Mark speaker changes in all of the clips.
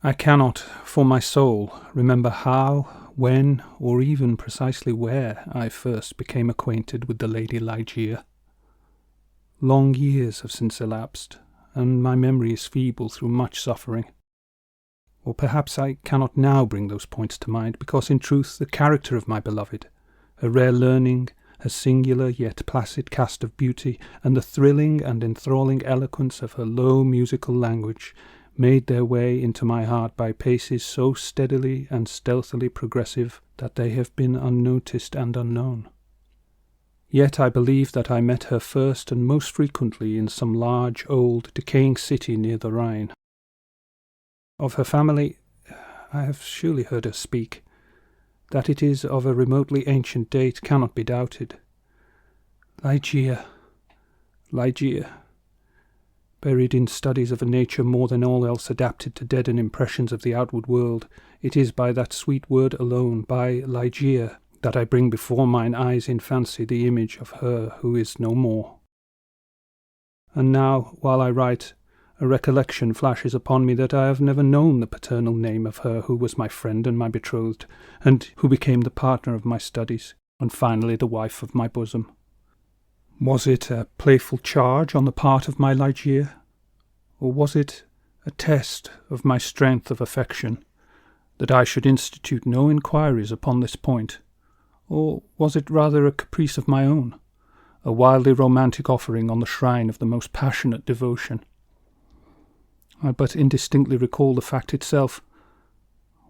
Speaker 1: I cannot, for my soul, remember how, when, or even precisely where I first became acquainted with the Lady Ligeia. Long years have since elapsed, and my memory is feeble through much suffering. Or perhaps I cannot now bring those points to mind, because in truth the character of my beloved, her rare learning, her singular yet placid cast of beauty, and the thrilling and enthralling eloquence of her low musical language made their way into my heart by paces so steadily and stealthily progressive that they have been unnoticed and unknown. Yet I believe that I met her first and most frequently in some large, old, decaying city near the Rhine. Of her family, I have surely heard her speak. That it is of a remotely ancient date cannot be doubted. Ligeia, buried in studies of a nature more than all else adapted to deaden impressions of the outward world, it is by that sweet word alone, by Ligeia, that I bring before mine eyes in fancy the image of her who is no more. And now, while I write, a recollection flashes upon me that I have never known the paternal name of her who was my friend and my betrothed, and who became the partner of my studies, and finally the wife of my bosom. Was it a playful charge on the part of my Ligeia, or was it a test of my strength of affection, that I should institute no inquiries upon this point, or was it rather a caprice of my own, a wildly romantic offering on the shrine of the most passionate devotion? I but indistinctly recall the fact itself.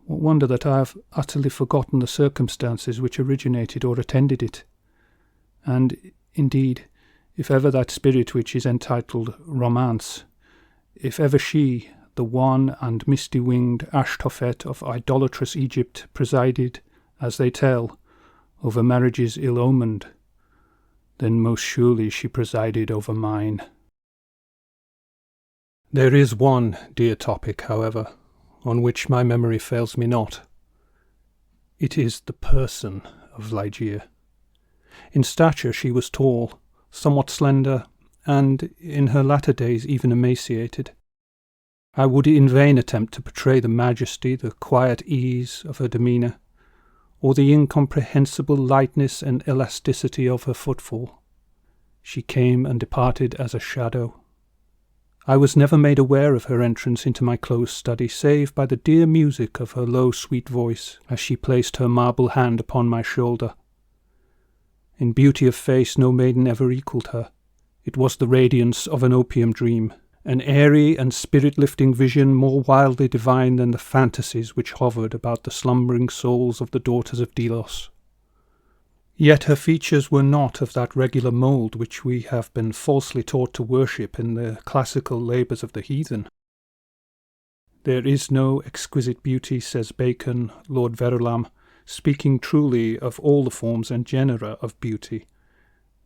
Speaker 1: What wonder that I have utterly forgotten the circumstances which originated or attended it, and indeed, if ever that spirit which is entitled romance, if ever she, the wan and misty-winged Ashtophet of idolatrous Egypt, presided, as they tell, over marriages ill-omened, then most surely she presided over mine. There is one dear topic, however, on which my memory fails me not. It is the person of Ligeia. In stature she was tall, somewhat slender, and in her latter days even emaciated. I would in vain attempt to portray the majesty, the quiet ease of her demeanour, or the incomprehensible lightness and elasticity of her footfall. She came and departed as a shadow. I was never made aware of her entrance into my closed study, save by the dear music of her low, sweet voice, as she placed her marble hand upon my shoulder. In beauty of face no maiden ever equalled her. It was the radiance of an opium dream, an airy and spirit-lifting vision more wildly divine than the fantasies which hovered about the slumbering souls of the daughters of Delos. Yet her features were not of that regular mould which we have been falsely taught to worship in the classical labours of the heathen. There is no exquisite beauty, says Bacon, Lord Verulam, speaking truly of all the forms and genera of beauty,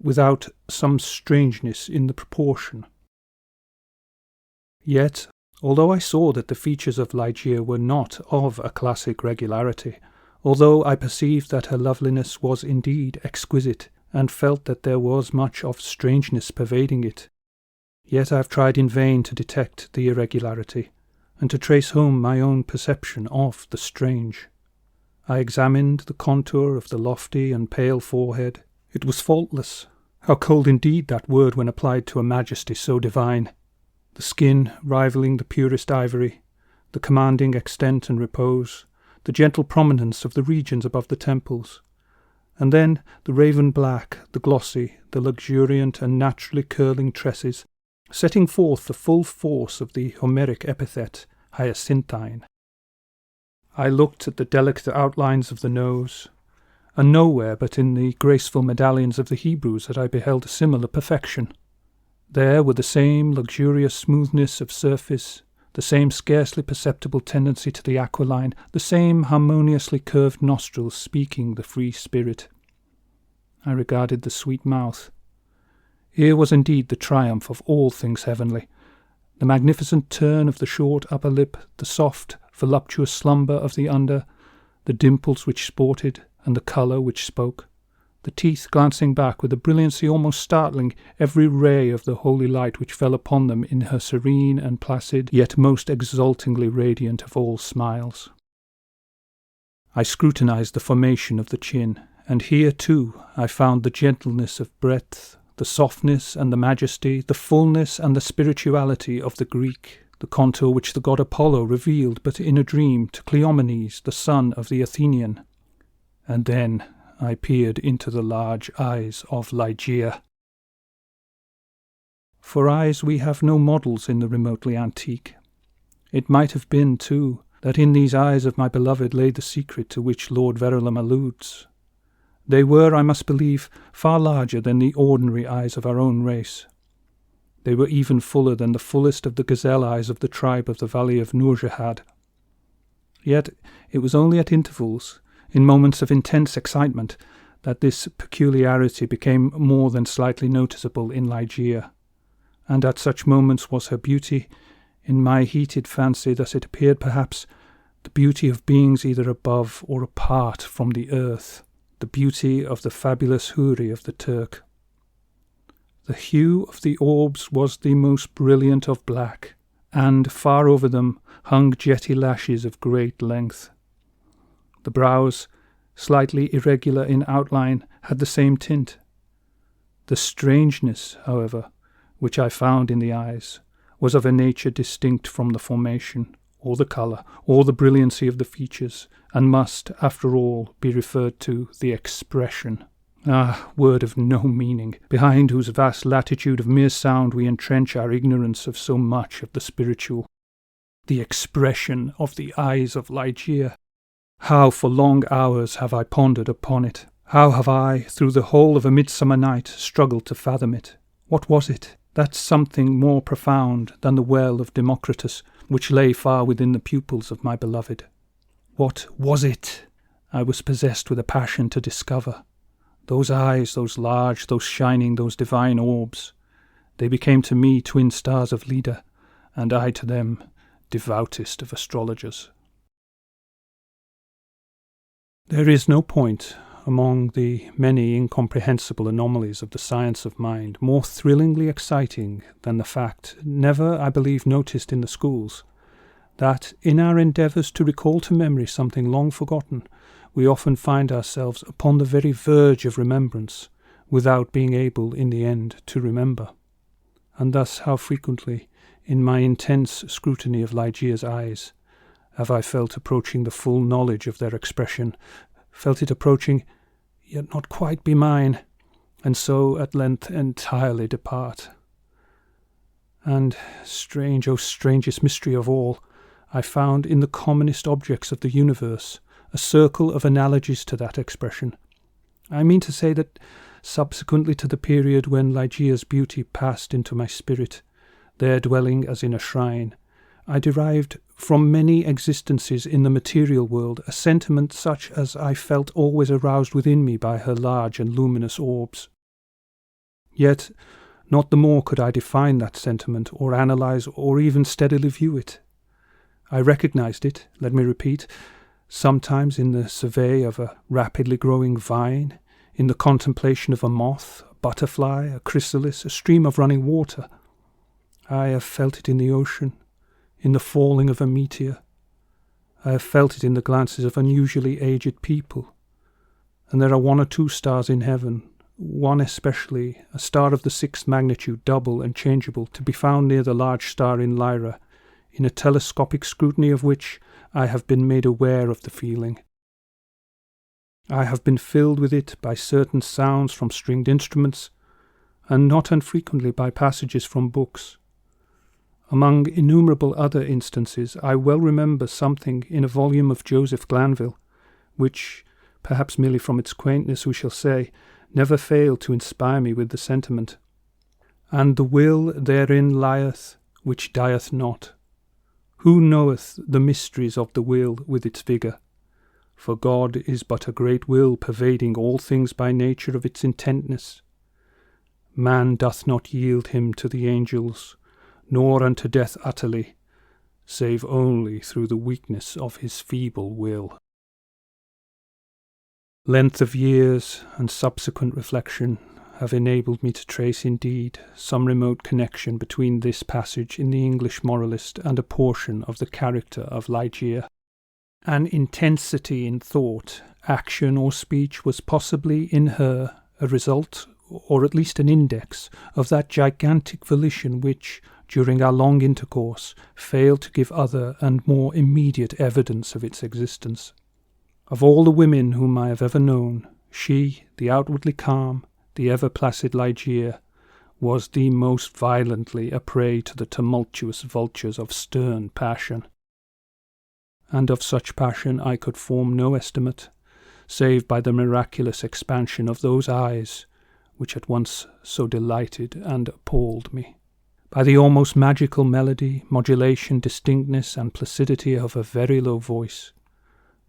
Speaker 1: without some strangeness in the proportion. Yet, although I saw that the features of Ligeia were not of a classic regularity, although I perceived that her loveliness was indeed exquisite, and felt that there was much of strangeness pervading it, yet I have tried in vain to detect the irregularity, and to trace home my own perception of the strange. I examined the contour of the lofty and pale forehead. It was faultless. How cold indeed that word when applied to a majesty so divine! The skin rivalling the purest ivory, the commanding extent and repose, the gentle prominence of the regions above the temples, and then the raven black, the glossy, the luxuriant and naturally curling tresses, setting forth the full force of the Homeric epithet hyacinthine. I looked at the delicate outlines of the nose, and nowhere but in the graceful medallions of the Hebrews had I beheld a similar perfection. There were the same luxurious smoothness of surface, the same scarcely perceptible tendency to the aquiline, the same harmoniously curved nostrils speaking the free spirit. I regarded the sweet mouth. Here was indeed the triumph of all things heavenly. The magnificent turn of the short upper lip, the soft, voluptuous slumber of the under, the dimples which sported, and the colour which spoke, the teeth glancing back with a brilliancy almost startling every ray of the holy light which fell upon them in her serene and placid, yet most exultingly radiant of all smiles. I scrutinized the formation of the chin, and here, too, I found the gentleness of breadth, the softness and the majesty, the fullness and the spirituality of the Greek, the contour which the god Apollo revealed but in a dream to Cleomenes, the son of the Athenian. And then I peered into the large eyes of Ligeia. For eyes we have no models in the remotely antique. It might have been, too, that in these eyes of my beloved lay the secret to which Lord Verulam alludes. They were, I must believe, far larger than the ordinary eyes of our own race. They were even fuller than the fullest of the gazelle eyes of the tribe of the valley of Nourjahad. Yet it was only at intervals, in moments of intense excitement, that this peculiarity became more than slightly noticeable in Ligeia, and at such moments was her beauty, in my heated fancy, thus it appeared perhaps, the beauty of beings either above or apart from the earth, the beauty of the fabulous Houri of the Turk. The hue of the orbs was the most brilliant of black, and far over them hung jetty lashes of great length. The brows, slightly irregular in outline, had the same tint. The strangeness, however, which I found in the eyes, was of a nature distinct from the formation, or the colour, or the brilliancy of the features, and must, after all, be referred to the expression. Ah, word of no meaning, behind whose vast latitude of mere sound we entrench our ignorance of so much of the spiritual. The expression of the eyes of Ligeia. How for long hours have I pondered upon it. How have I, through the whole of a midsummer night, struggled to fathom it. What was it? That something more profound than the well of Democritus, which lay far within the pupils of my beloved. What was it? I was possessed with a passion to discover. Those eyes, those large, those shining, those divine orbs. They became to me twin stars of Leda, and I to them devoutest of astrologers. There is no point among the many incomprehensible anomalies of the science of mind more thrillingly exciting than the fact, never, I believe, noticed in the schools, that in our endeavours to recall to memory something long forgotten, we often find ourselves upon the very verge of remembrance, without being able in the end to remember. And thus how frequently, in my intense scrutiny of Ligeia's eyes, have I felt approaching the full knowledge of their expression, felt it approaching, yet not quite be mine, and so at length entirely depart. And strange, oh strangest mystery of all, I found in the commonest objects of the universe a circle of analogies to that expression. I mean to say that subsequently to the period when Ligeia's beauty passed into my spirit, there dwelling as in a shrine, I derived from many existences in the material world a sentiment such as I felt always aroused within me by her large and luminous orbs. Yet not the more could I define that sentiment, or analyse, or even steadily view it. I recognized it, let me repeat, sometimes in the survey of a rapidly growing vine, in the contemplation of a moth, a butterfly, a chrysalis, a stream of running water. I have felt it in the ocean, in the falling of a meteor. I have felt it in the glances of unusually aged people. And there are one or two stars in heaven, one especially, a star of the 6th magnitude, double and changeable, to be found near the large star in Lyra, in a telescopic scrutiny of which I have been made aware of the feeling. I have been filled with it by certain sounds from stringed instruments, and not unfrequently by passages from books. Among innumerable other instances, I well remember something in a volume of Joseph Glanville, which, perhaps merely from its quaintness, we shall say, never failed to inspire me with the sentiment, "And the will therein lieth, which dieth not. Who knoweth the mysteries of the will with its vigour? For God is but a great will pervading all things by nature of its intentness. Man doth not yield him to the angels, nor unto death utterly, save only through the weakness of his feeble will." Length of years and subsequent reflection have enabled me to trace indeed some remote connection between this passage in the English moralist and a portion of the character of Ligeia. An intensity in thought, action, or speech was possibly in her a result, or at least an index, of that gigantic volition which, during our long intercourse, failed to give other and more immediate evidence of its existence. Of all the women whom I have ever known, she, the outwardly calm, the ever-placid Ligeia, was the most violently a prey to the tumultuous vultures of stern passion. And of such passion I could form no estimate, save by the miraculous expansion of those eyes, which at once so delighted and appalled me, by the almost magical melody, modulation, distinctness, and placidity of her very low voice,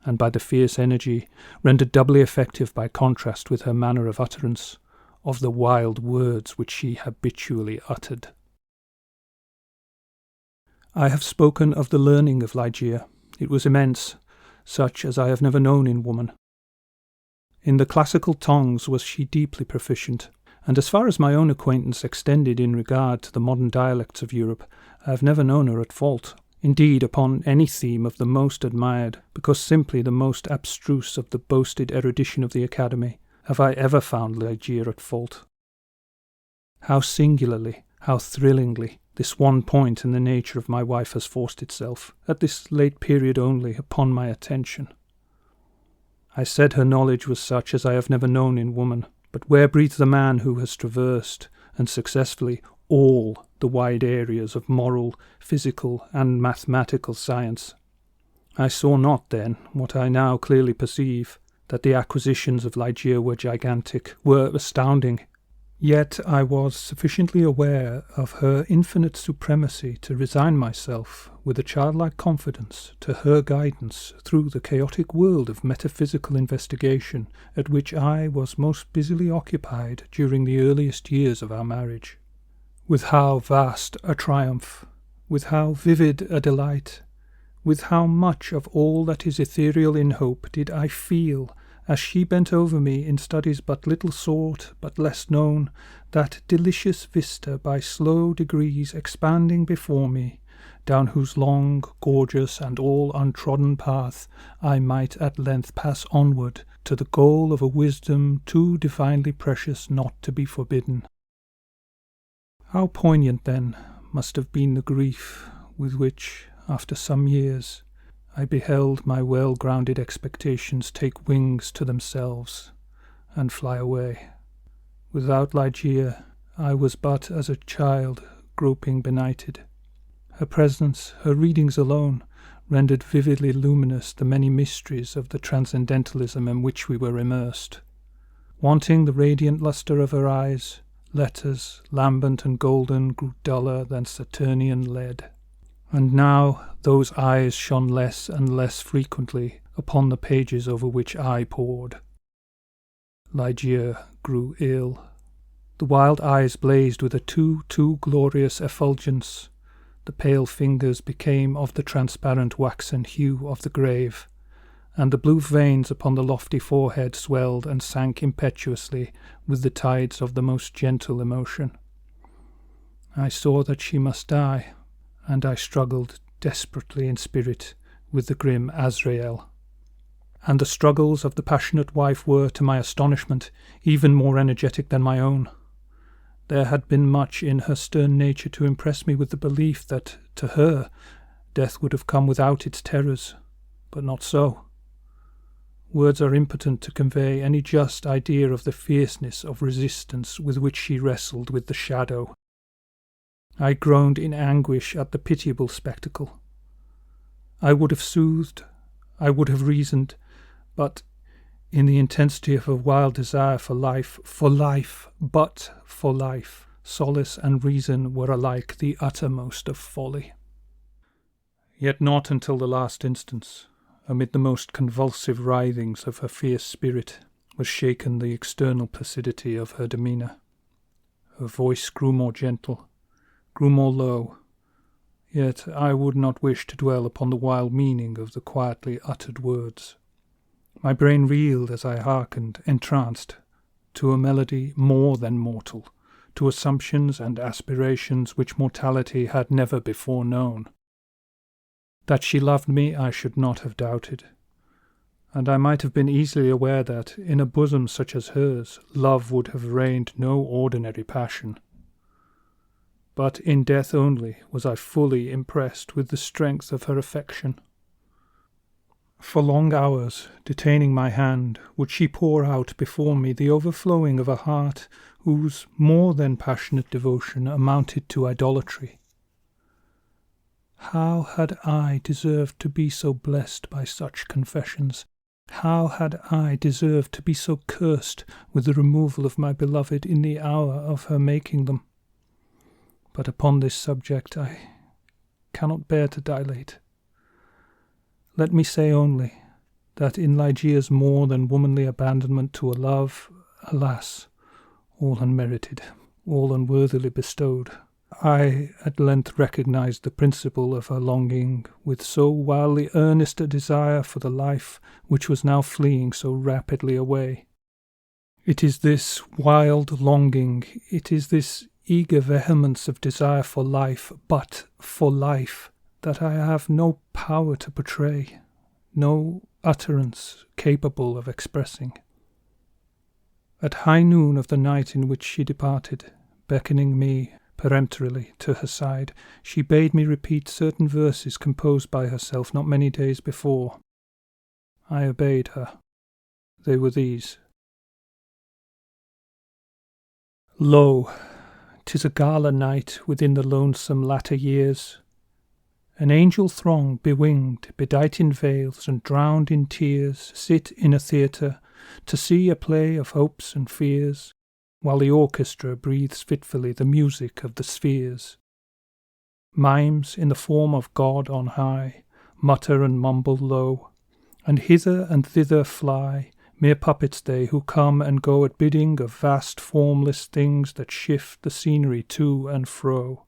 Speaker 1: and by the fierce energy, rendered doubly effective by contrast with her manner of utterance, of the wild words which she habitually uttered. I have spoken of the learning of Ligeia. It was immense, such as I have never known in woman. In the classical tongues was she deeply proficient, and as far as my own acquaintance extended in regard to the modern dialects of Europe, I have never known her at fault. Indeed, upon any theme of the most admired, because simply the most abstruse of the boasted erudition of the Academy, have I ever found Ligeia at fault. How singularly, how thrillingly, this one point in the nature of my wife has forced itself, at this late period only, upon my attention. I said her knowledge was such as I have never known in woman, but where breathes the man who has traversed, and successfully, all the wide areas of moral, physical, and mathematical science? I saw not then, what I now clearly perceive, that the acquisitions of Ligeia were gigantic, were astounding. Yet I was sufficiently aware of her infinite supremacy to resign myself, with a childlike confidence, to her guidance through the chaotic world of metaphysical investigation at which I was most busily occupied during the earliest years of our marriage. With how vast a triumph, with how vivid a delight, with how much of all that is ethereal in hope did I feel, as she bent over me in studies but little sought, but less known, that delicious vista by slow degrees expanding before me, down whose long, gorgeous, and all untrodden path I might at length pass onward to the goal of a wisdom too divinely precious not to be forbidden. How poignant, then, must have been the grief with which, after some years, I beheld my well-grounded expectations take wings to themselves and fly away. Without Ligeia, I was but as a child groping benighted. Her presence, her readings alone, rendered vividly luminous the many mysteries of the transcendentalism in which we were immersed. Wanting the radiant lustre of her eyes, letters, lambent and golden, grew duller than Saturnian lead. And now those eyes shone less and less frequently upon the pages over which I pored. Ligeia grew ill. The wild eyes blazed with a too glorious effulgence. The pale fingers became of the transparent waxen hue of the grave, and the blue veins upon the lofty forehead swelled and sank impetuously with the tides of the most gentle emotion. I saw that she must die, and I struggled desperately in spirit with the grim Azrael. And the struggles of the passionate wife were, to my astonishment, even more energetic than my own. There had been much in her stern nature to impress me with the belief that, to her, death would have come without its terrors, but not so. Words are impotent to convey any just idea of the fierceness of resistance with which she wrestled with the shadow. I groaned in anguish at the pitiable spectacle. I would have soothed, I would have reasoned, but in the intensity of a wild desire for life, but for life, solace and reason were alike the uttermost of folly. Yet not until the last instance, amid the most convulsive writhings of her fierce spirit, was shaken the external placidity of her demeanour. Her voice grew more gentle, grew more low, yet I would not wish to dwell upon the wild meaning of the quietly uttered words. My brain reeled as I hearkened, entranced, to a melody more than mortal, to assumptions and aspirations which mortality had never before known. That she loved me I should not have doubted, and I might have been easily aware that, in a bosom such as hers, love would have reigned no ordinary passion. But in death only was I fully impressed with the strength of her affection. For long hours, detaining my hand, would she pour out before me the overflowing of a heart whose more than passionate devotion amounted to idolatry. How had I deserved to be so blessed by such confessions? How had I deserved to be so cursed with the removal of my beloved in the hour of her making them? But upon this subject I cannot bear to dilate. Let me say only that in Ligeia's more than womanly abandonment to a love, alas, all unmerited, all unworthily bestowed, I at length recognized the principle of her longing with so wildly earnest a desire for the life which was now fleeing so rapidly away. It is this wild longing, it is this eager vehemence of desire for life, but for life, that I have no power to portray, no utterance capable of expressing. At high noon of the night in which she departed, beckoning me peremptorily to her side, she bade me repeat certain verses composed by herself not many days before. I obeyed her. They were these. Lo, 'tis a gala night within the lonesome latter years. An angel throng, bewinged, bedight in veils, and drowned in tears, sit in a theatre to see a play of hopes and fears, while the orchestra breathes fitfully the music of the spheres. Mimes in the form of God on high mutter and mumble low, and hither and thither fly, mere puppets they who come and go at bidding of vast formless things that shift the scenery to and fro,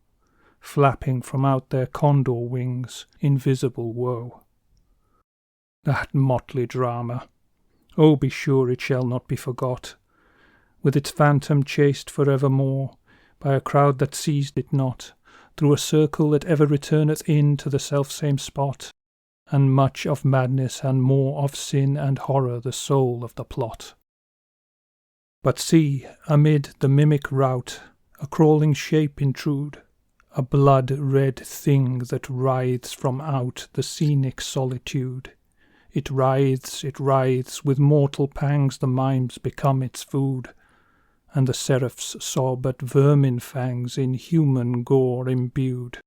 Speaker 1: flapping from out their condor wings invisible woe. That motley drama, oh, be sure it shall not be forgot, with its phantom chased for evermore by a crowd that seized it not, through a circle that ever returneth in to the selfsame spot, and much of madness and more of sin and horror the soul of the plot. But see, amid the mimic rout, a crawling shape intrude, a blood-red thing that writhes from out the scenic solitude. It writhes, with mortal pangs the mimes become its food, and the seraphs sob at vermin fangs in human gore imbued.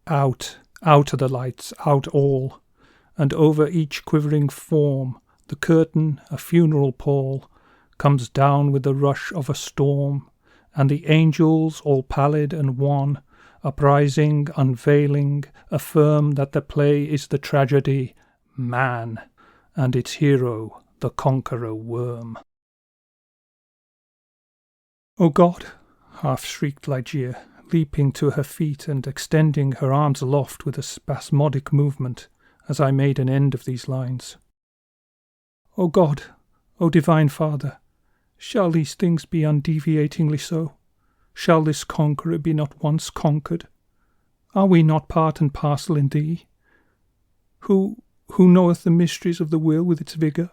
Speaker 1: Out are the lights, out all, and over each quivering form the curtain, a funeral pall, comes down with the rush of a storm, and the angels, all pallid and wan, uprising, unveiling, affirm that the play is the tragedy, man, and its hero, the conqueror worm. "O God!" half-shrieked Ligeia, leaping to her feet and extending her arms aloft with a spasmodic movement, as I made an end of these lines. "O God! O Divine Father! Shall these things be undeviatingly so? Shall this conqueror be not once conquered? Are we not part and parcel in thee? Who knoweth the mysteries of the will with its vigour?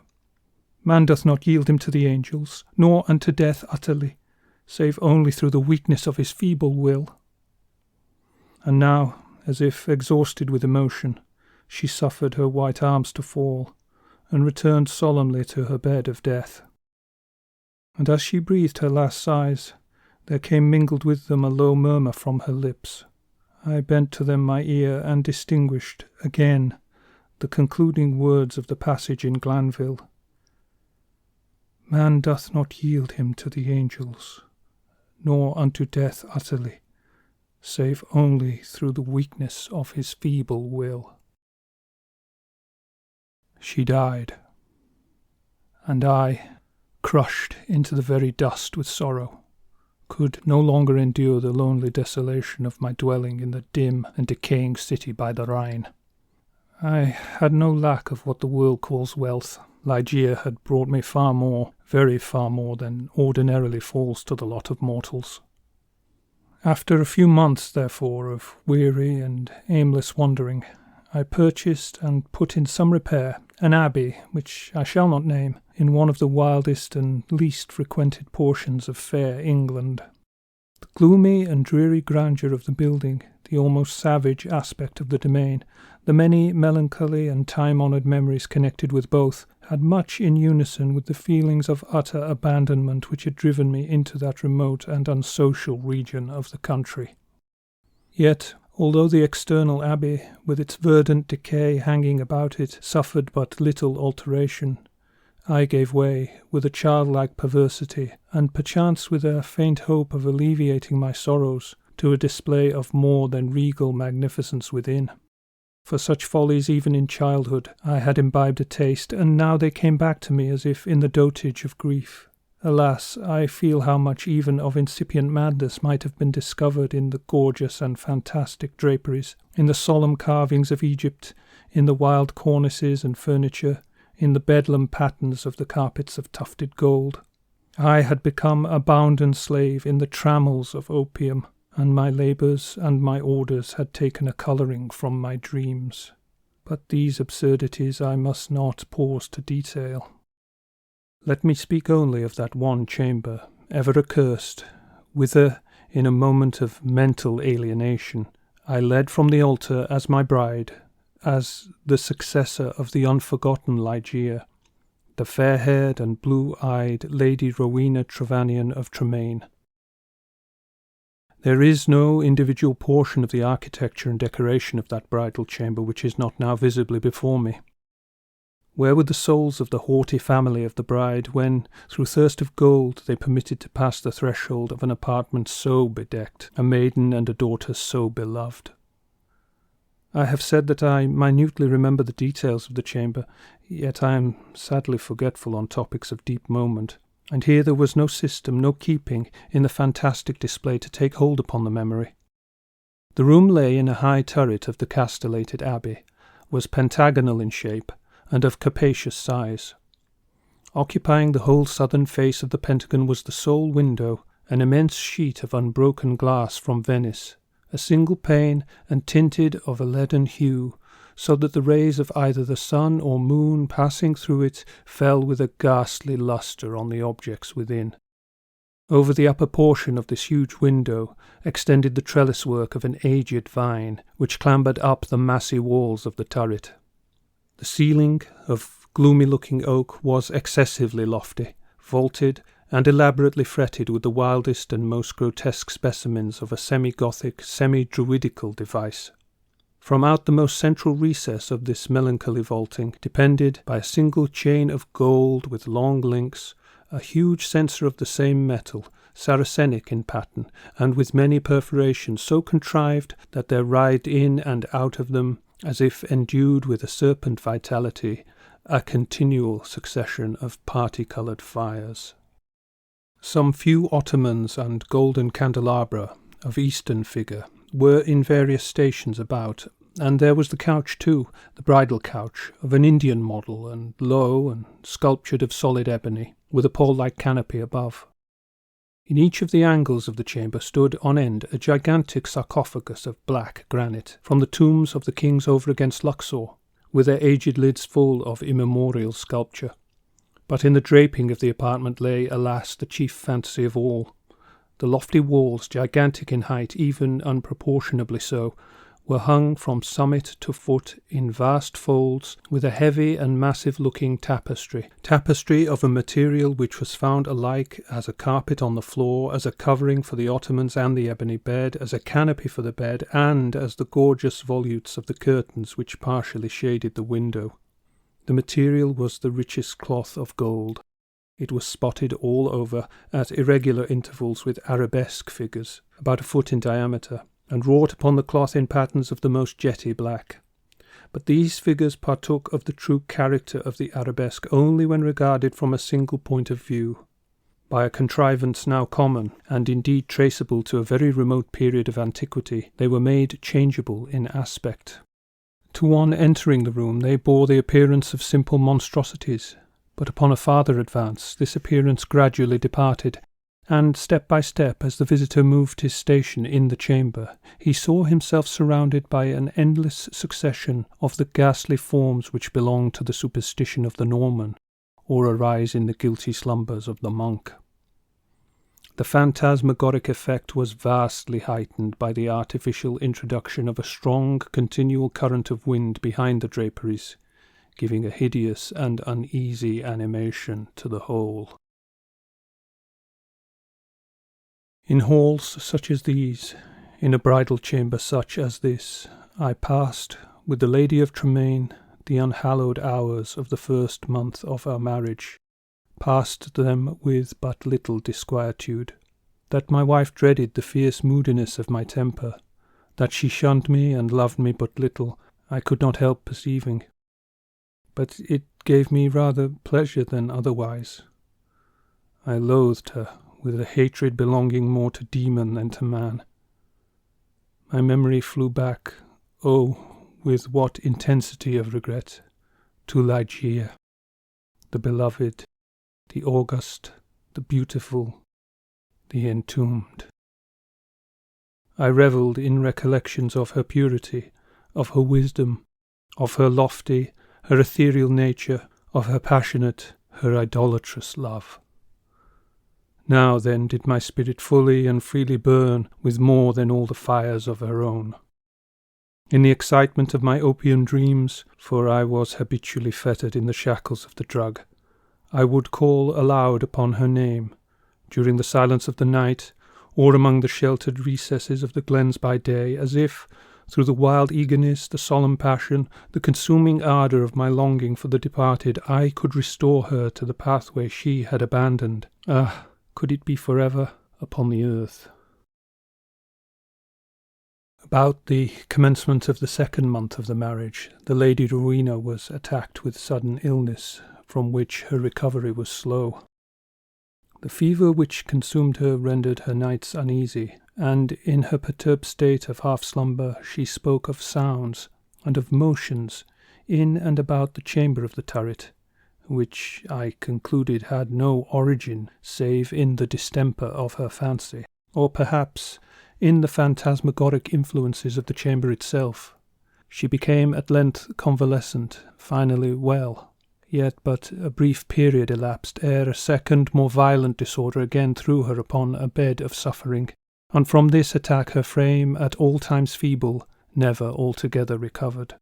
Speaker 1: Man doth not yield him to the angels, nor unto death utterly, save only through the weakness of his feeble will." And now, as if exhausted with emotion, she suffered her white arms to fall, and returned solemnly to her bed of death. And as she breathed her last sighs, there came mingled with them a low murmur from her lips. I bent to them my ear, and distinguished, again, the concluding words of the passage in Glanville. "Man doth not yield him to the angels, nor unto death utterly, save only through the weakness of his feeble will." She died, and I, crushed into the very dust with sorrow, could no longer endure the lonely desolation of my dwelling in the dim and decaying city by the Rhine. I had no lack of what the world calls wealth. Ligeia had brought me far more, very far more than ordinarily falls to the lot of mortals. After a few months, therefore, of weary and aimless wandering, I purchased and put in some repair an abbey, which I shall not name, in one of the wildest and least frequented portions of fair England. The gloomy and dreary grandeur of the building, the almost savage aspect of the domain, the many melancholy and time-honoured memories connected with both, had much in unison with the feelings of utter abandonment which had driven me into that remote and unsocial region of the country. Yet, although the external abbey, with its verdant decay hanging about it, suffered but little alteration, I gave way, with a childlike perversity, and perchance with a faint hope of alleviating my sorrows, to a display of more than regal magnificence within. For such follies even in childhood I had imbibed a taste, and now they came back to me as if in the dotage of grief. Alas, I feel how much even of incipient madness might have been discovered in the gorgeous and fantastic draperies, in the solemn carvings of Egypt, in the wild cornices and furniture, in the bedlam patterns of the carpets of tufted gold. I had become a bounden slave in the trammels of opium, and my labours and my orders had taken a colouring from my dreams. But these absurdities I must not pause to detail. Let me speak only of that one chamber, ever accursed, whither, in a moment of mental alienation, I led from the altar as my bride, as the successor of the unforgotten Ligeia, the fair-haired and blue-eyed Lady Rowena Trevanion of Tremaine. There is no individual portion of the architecture and decoration of that bridal chamber which is not now visibly before me. Where were the souls of the haughty family of the bride when, through thirst of gold, they permitted to pass the threshold of an apartment so bedecked, a maiden and a daughter so beloved? I have said that I minutely remember the details of the chamber, yet I am sadly forgetful on topics of deep moment, and here there was no system, no keeping, in the fantastic display to take hold upon the memory. The room lay in a high turret of the castellated abbey, was pentagonal in shape, and of capacious size. Occupying the whole southern face of the pentagon was the sole window, an immense sheet of unbroken glass from Venice, a single pane and tinted of a leaden hue, so that the rays of either the sun or moon passing through it fell with a ghastly lustre on the objects within. Over the upper portion of this huge window extended the trellis-work of an aged vine, which clambered up the massy walls of the turret. The ceiling, of gloomy-looking oak, was excessively lofty, vaulted, and elaborately fretted with the wildest and most grotesque specimens of a semi-Gothic, semi-Druidical device. From out the most central recess of this melancholy vaulting depended, by a single chain of gold with long links, a huge censer of the same metal, Saracenic in pattern, and with many perforations so contrived that there writhed in and out of them, as if endued with a serpent vitality, a continual succession of party-coloured fires. Some few ottomans and golden candelabra, of Eastern figure, were in various stations about, and there was the couch too, the bridal couch, of an Indian model, and low, and sculptured of solid ebony, with a pall-like canopy above. In each of the angles of the chamber stood on end a gigantic sarcophagus of black granite, from the tombs of the kings over against Luxor, with their aged lids full of immemorial sculpture. But in the draping of the apartment lay, alas, the chief fantasy of all. The lofty walls, gigantic in height, even unproportionably so, were hung from summit to foot in vast folds with a heavy and massive-looking tapestry of a material which was found alike as a carpet on the floor, as a covering for the ottomans and the ebony bed, as a canopy for the bed, and as the gorgeous volutes of the curtains which partially shaded the window. The material was the richest cloth of gold. It was spotted all over at irregular intervals with arabesque figures, about a foot in diameter, and wrought upon the cloth in patterns of the most jetty black. But these figures partook of the true character of the arabesque only when regarded from a single point of view. By a contrivance now common, and indeed traceable to a very remote period of antiquity, they were made changeable in aspect. To one entering the room they bore the appearance of simple monstrosities, but upon a farther advance this appearance gradually departed, and step by step, as the visitor moved his station in the chamber, he saw himself surrounded by an endless succession of the ghastly forms which belong to the superstition of the Norman, or arise in the guilty slumbers of the monk. The phantasmagoric effect was vastly heightened by the artificial introduction of a strong, continual current of wind behind the draperies, giving a hideous and uneasy animation to the whole. In halls such as these, in a bridal chamber such as this, I passed, with the Lady of Tremaine, the unhallowed hours of the first month of our marriage, passed them with but little disquietude. That my wife dreaded the fierce moodiness of my temper, that she shunned me and loved me but little, I could not help perceiving. But it gave me rather pleasure than otherwise. I loathed her, with a hatred belonging more to demon than to man. My memory flew back, oh, with what intensity of regret, to Ligeia, the beloved, the august, the beautiful, the entombed. I revelled in recollections of her purity, of her wisdom, of her lofty, her ethereal nature, of her passionate, her idolatrous love. Now then did my spirit fully and freely burn with more than all the fires of her own. In the excitement of my opium dreams, for I was habitually fettered in the shackles of the drug, I would call aloud upon her name, during the silence of the night, or among the sheltered recesses of the glens by day, as if, through the wild eagerness, the solemn passion, the consuming ardour of my longing for the departed, I could restore her to the pathway she had abandoned. Ah! Could it be forever upon the earth? About the commencement of the second month of the marriage, the Lady Rowena was attacked with sudden illness, from which her recovery was slow. The fever which consumed her rendered her nights uneasy, and in her perturbed state of half-slumber she spoke of sounds and of motions in and about the chamber of the turret, which I concluded had no origin save in the distemper of her fancy, or perhaps in the phantasmagoric influences of the chamber itself. She became at length convalescent, finally well, yet but a brief period elapsed ere a second, more violent disorder again threw her upon a bed of suffering, and from this attack her frame, at all times feeble, never altogether recovered.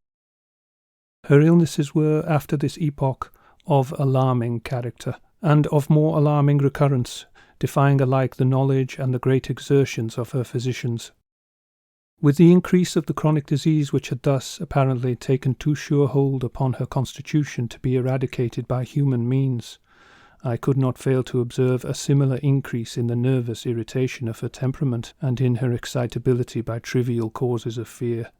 Speaker 1: Her illnesses were, after this epoch, of alarming character, and of more alarming recurrence, defying alike the knowledge and the great exertions of her physicians. With the increase of the chronic disease which had thus apparently taken too sure hold upon her constitution to be eradicated by human means, I could not fail to observe a similar increase in the nervous irritation of her temperament and in her excitability by trivial causes of fear.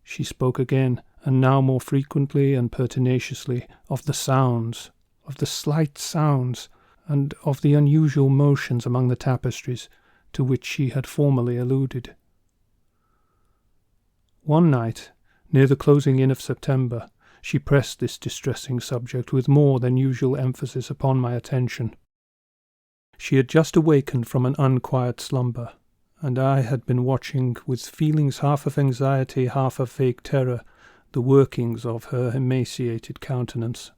Speaker 1: She spoke again, and now more frequently and pertinaciously, of the sounds, of the slight sounds, and of the unusual motions among the tapestries, to which she had formerly alluded. One night, near the closing in of September, she pressed this distressing subject with more than usual emphasis upon my attention. She had just awakened from an unquiet slumber, and I had been watching, with feelings half of anxiety, half of vague terror, the workings of her emaciated countenance.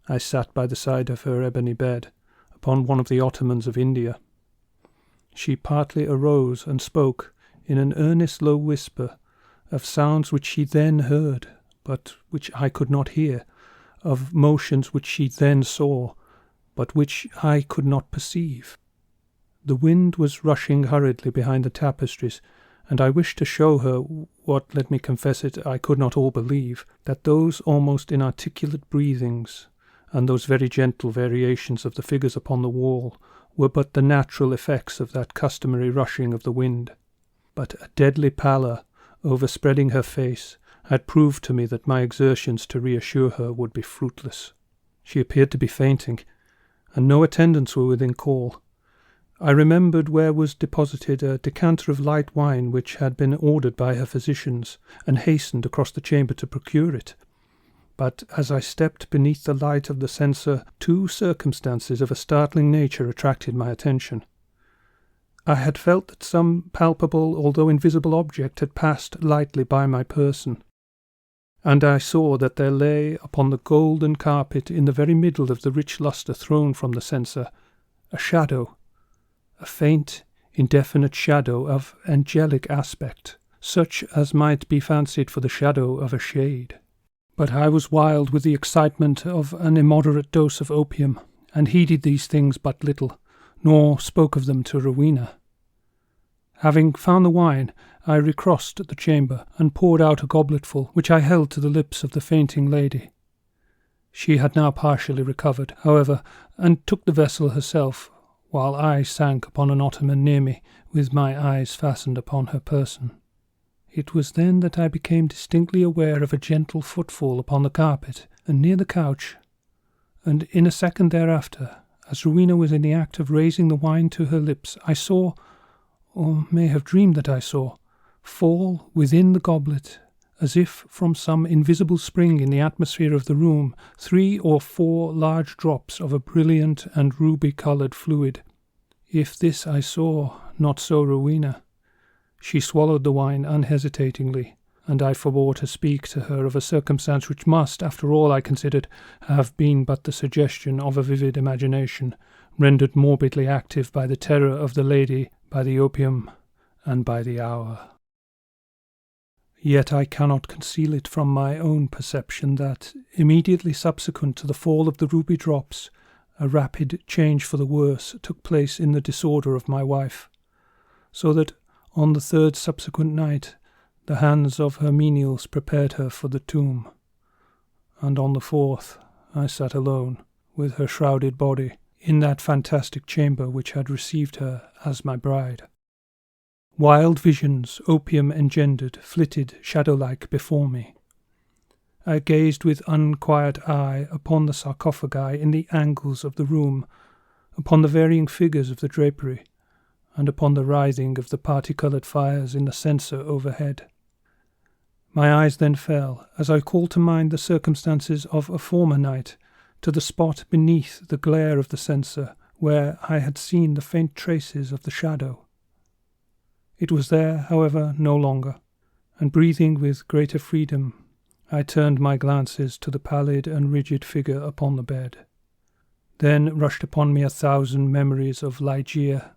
Speaker 1: I sat by the side of her ebony bed, upon one of the ottomans of India. She partly arose and spoke, in an earnest low whisper, of sounds which she then heard, but which I could not hear, of motions which she then saw, but which I could not perceive. The wind was rushing hurriedly behind the tapestries, and I wished to show her what, let me confess it, I could not all believe, that those almost inarticulate breathings, and those very gentle variations of the figures upon the wall, were but the natural effects of that customary rushing of the wind. But a deadly pallor, overspreading her face, had proved to me that my exertions to reassure her would be fruitless. She appeared to be fainting, and no attendants were within call. I remembered where was deposited a decanter of light wine which had been ordered by her physicians, and hastened across the chamber to procure it. But as I stepped beneath the light of the censer, two circumstances of a startling nature attracted my attention. I had felt that some palpable, although invisible object had passed lightly by my person, and I saw that there lay upon the golden carpet in the very middle of the rich lustre thrown from the censer a shadow, a faint, indefinite shadow of angelic aspect, such as might be fancied for the shadow of a shade. But I was wild with the excitement of an immoderate dose of opium, and heeded these things but little, nor spoke of them to Rowena. Having found the wine, I recrossed the chamber, and poured out a gobletful, which I held to the lips of the fainting lady. She had now partially recovered, however, and took the vessel herself, while I sank upon an ottoman near me, with my eyes fastened upon her person. It was then that I became distinctly aware of a gentle footfall upon the carpet, and near the couch, and in a second thereafter, as Rowena was in the act of raising the wine to her lips, I saw, or may have dreamed that I saw, fall within the goblet, as if from some invisible spring in the atmosphere of the room, 3 or 4 large drops of a brilliant and ruby-coloured fluid. If this I saw, not so Rowena. She swallowed the wine unhesitatingly, and I forbore to speak to her of a circumstance which must, after all, I considered, have been but the suggestion of a vivid imagination, rendered morbidly active by the terror of the lady, by the opium, and by the hour. Yet I cannot conceal it from my own perception that, immediately subsequent to the fall of the ruby drops, a rapid change for the worse took place in the disorder of my wife, so that, on the 3rd subsequent night, the hands of her menials prepared her for the tomb, and on the 4th I sat alone, with her shrouded body, in that fantastic chamber which had received her as my bride. Wild visions, opium engendered, flitted shadow-like before me. I gazed with unquiet eye upon the sarcophagi in the angles of the room, upon the varying figures of the drapery, and upon the writhing of the parti-coloured fires in the censer overhead. My eyes then fell, as I called to mind the circumstances of a former night, to the spot beneath the glare of the censer, where I had seen the faint traces of the shadow. It was there, however, no longer, and breathing with greater freedom, I turned my glances to the pallid and rigid figure upon the bed. Then rushed upon me 1,000 memories of Ligeia,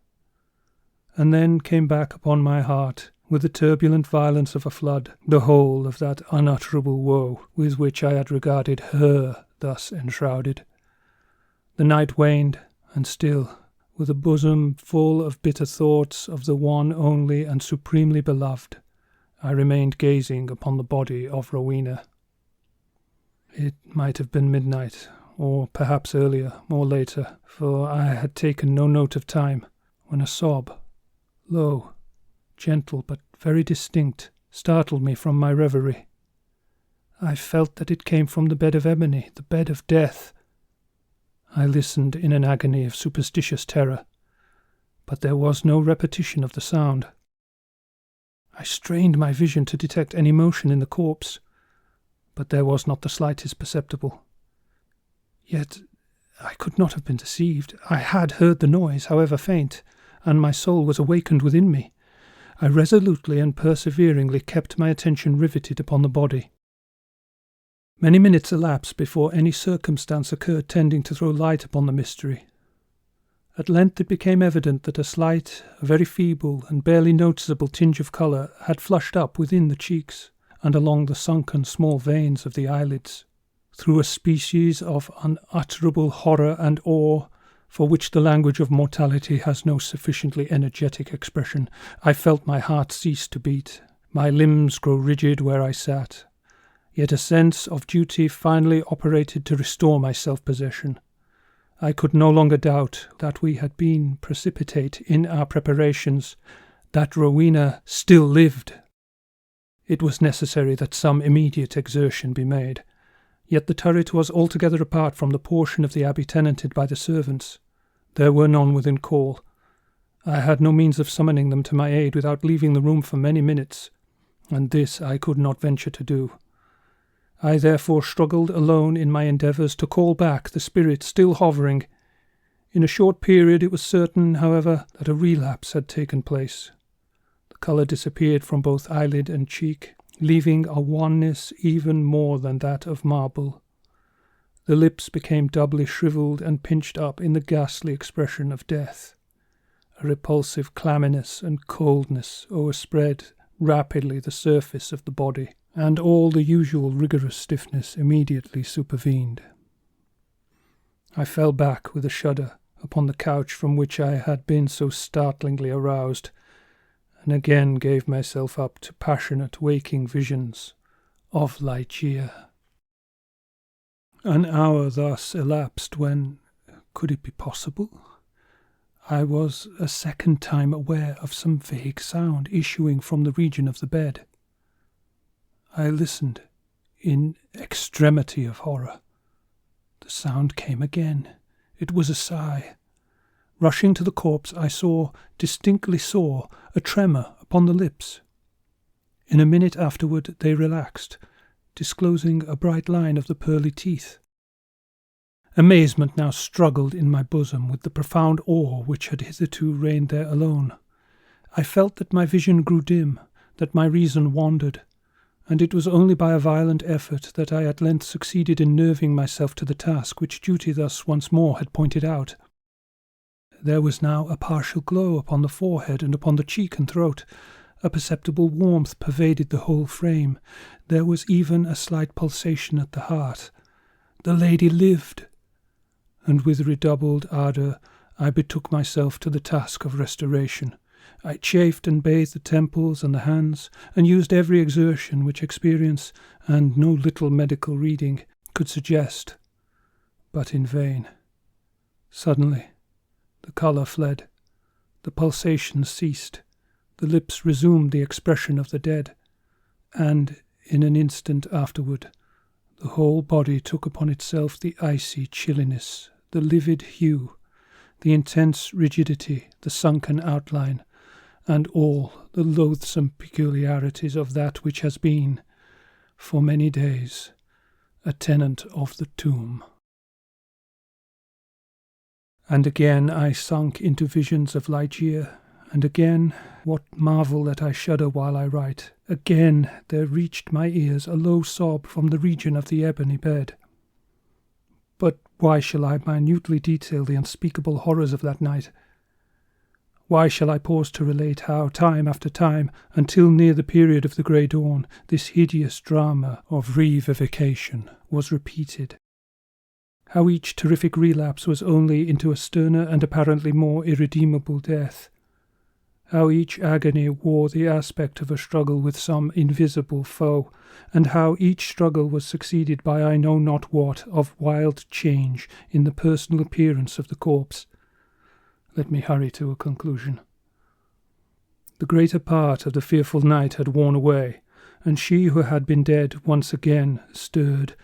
Speaker 1: and then came back upon my heart, with the turbulent violence of a flood, the whole of that unutterable woe with which I had regarded her thus enshrouded. The night waned, and still, with a bosom full of bitter thoughts of the one only and supremely beloved, I remained gazing upon the body of Rowena. It might have been midnight, or perhaps earlier or later, for I had taken no note of time, when a sob, low, gentle but very distinct, startled me from my reverie. I felt that it came from the bed of ebony, the bed of death. I listened in an agony of superstitious terror, but there was no repetition of the sound. I strained my vision to detect any motion in the corpse, but there was not the slightest perceptible. Yet I could not have been deceived. I had heard the noise, however faint, and my soul was awakened within me. I resolutely and perseveringly kept my attention riveted upon the body. Many minutes elapsed before any circumstance occurred tending to throw light upon the mystery. At length it became evident that a slight, a very feeble and barely noticeable tinge of colour had flushed up within the cheeks and along the sunken small veins of the eyelids. Through a species of unutterable horror and awe, for which the language of mortality has no sufficiently energetic expression, I felt my heart cease to beat, my limbs grow rigid where I sat. Yet a sense of duty finally operated to restore my self-possession. I could no longer doubt that we had been precipitate in our preparations, that Rowena still lived. It was necessary that some immediate exertion be made. Yet the turret was altogether apart from the portion of the abbey tenanted by the servants. There were none within call, I had no means of summoning them to my aid without leaving the room for many minutes, and this I could not venture to do. I therefore struggled alone in my endeavours to call back the spirit still hovering. In a short period it was certain, however, that a relapse had taken place. The colour disappeared from both eyelid and cheek, leaving a wanness even more than that of marble. The lips became doubly shrivelled and pinched up in the ghastly expression of death. A repulsive clamminess and coldness overspread rapidly the surface of the body, and all the usual rigorous stiffness immediately supervened. I fell back with a shudder upon the couch from which I had been so startlingly aroused, and again gave myself up to passionate waking visions of Ligeia. An hour thus elapsed when, could it be possible, I was a second time aware of some vague sound issuing from the region of the bed. I listened in extremity of horror. The sound came again. It was a sigh. Rushing to the corpse, I distinctly saw, a tremor upon the lips. In a minute afterward they relaxed, disclosing a bright line of the pearly teeth. Amazement now struggled in my bosom with the profound awe which had hitherto reigned there alone. I felt that my vision grew dim, that my reason wandered, and it was only by a violent effort that I at length succeeded in nerving myself to the task which duty thus once more had pointed out. There was now a partial glow upon the forehead and upon the cheek and throat. A perceptible warmth pervaded the whole frame. There was even a slight pulsation at the heart. The lady lived, and with redoubled ardour I betook myself to the task of restoration. I chafed and bathed the temples and the hands, and used every exertion which experience and no little medical reading could suggest, but in vain. Suddenly the colour fled, the pulsations ceased, the lips resumed the expression of the dead, and in an instant afterward the whole body took upon itself the icy chilliness, the livid hue, the intense rigidity, the sunken outline, and all the loathsome peculiarities of that which has been, for many days, a tenant of the tomb. And again I sunk into visions of Ligeia, and again, what marvel that I shudder while I write, again there reached my ears a low sob from the region of the ebony bed. But why shall I minutely detail the unspeakable horrors of that night? Why shall I pause to relate how, time after time, until near the period of the grey dawn, this hideous drama of revivification was repeated? How each terrific relapse was only into a sterner and apparently more irredeemable death? How each agony wore the aspect of a struggle with some invisible foe, and how each struggle was succeeded by I know not what of wild change in the personal appearance of the corpse? Let me hurry to a conclusion. The greater part of the fearful night had worn away, and she who had been dead once again stirred,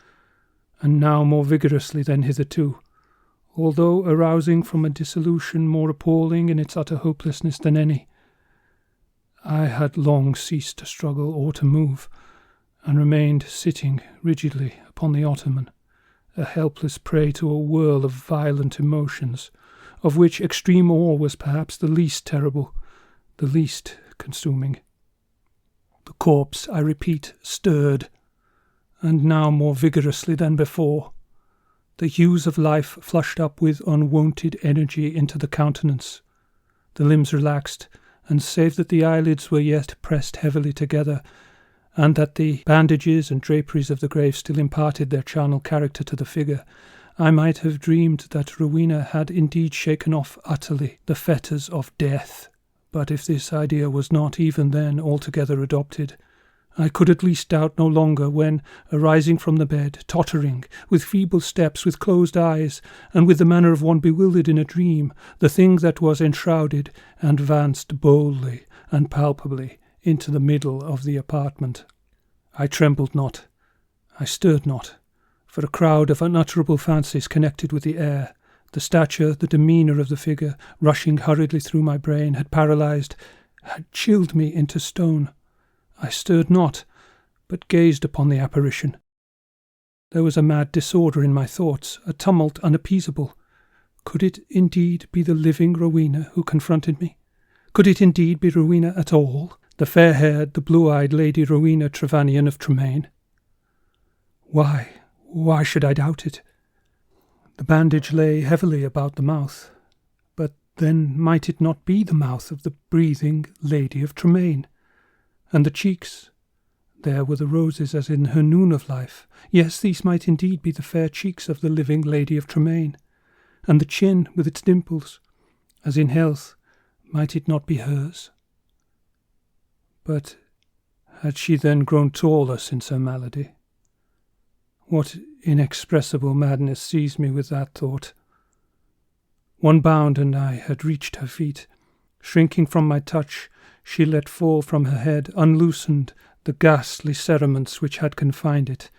Speaker 1: and now more vigorously than hitherto, although arousing from a dissolution more appalling in its utter hopelessness than any. I had long ceased to struggle or to move, and remained sitting rigidly upon the ottoman, a helpless prey to a whirl of violent emotions, of which extreme awe was perhaps the least terrible, the least consuming. The corpse, I repeat, stirred, and now more vigorously than before. The hues of life flushed up with unwonted energy into the countenance. The limbs relaxed, and save that the eyelids were yet pressed heavily together, and that the bandages and draperies of the grave still imparted their charnel character to the figure, I might have dreamed that Rowena had indeed shaken off utterly the fetters of death. But if this idea was not even then altogether adopted, I could at least doubt no longer when, arising from the bed, tottering, with feeble steps, with closed eyes, and with the manner of one bewildered in a dream, the thing that was enshrouded advanced boldly and palpably into the middle of the apartment. I trembled not, I stirred not, for a crowd of unutterable fancies connected with the air, The stature, the demeanour of the figure, rushing hurriedly through my brain, had paralysed, had chilled me into stone. I stirred not, but gazed upon the apparition. There was a mad disorder in my thoughts, a tumult unappeasable. Could it indeed be the living Rowena who confronted me? Could it indeed be Rowena at all, the fair-haired, the blue-eyed Lady Rowena Trevanion of Tremaine? Why should I doubt it? The bandage lay heavily about the mouth, but then might it not be the mouth of the breathing Lady of Tremaine? And the cheeks? There were the roses as in her noon of life. Yes, these might indeed be the fair cheeks of the living Lady of Tremaine. And the chin with its dimples, as in health, might it not be hers? But had she then grown taller since her malady? What inexpressible madness seized me with that thought? One bound and I had reached her feet. Shrinking from my touch, she let fall from her head, unloosened, the ghastly cerements which had confined it,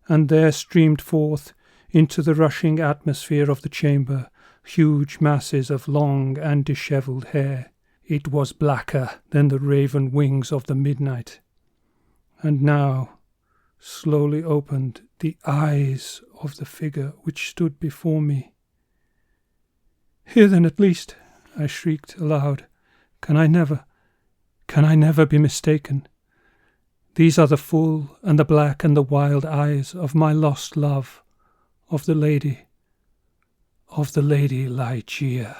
Speaker 1: and there streamed forth, into the rushing atmosphere of the chamber, huge masses of long and dishevelled hair. It was blacker than the raven wings of the midnight. And now slowly opened the eyes of the figure which stood before me. "Here then at least," I shrieked aloud, Can I never be mistaken? These are the full and the black and the wild eyes of my lost love, of the lady Ligeia.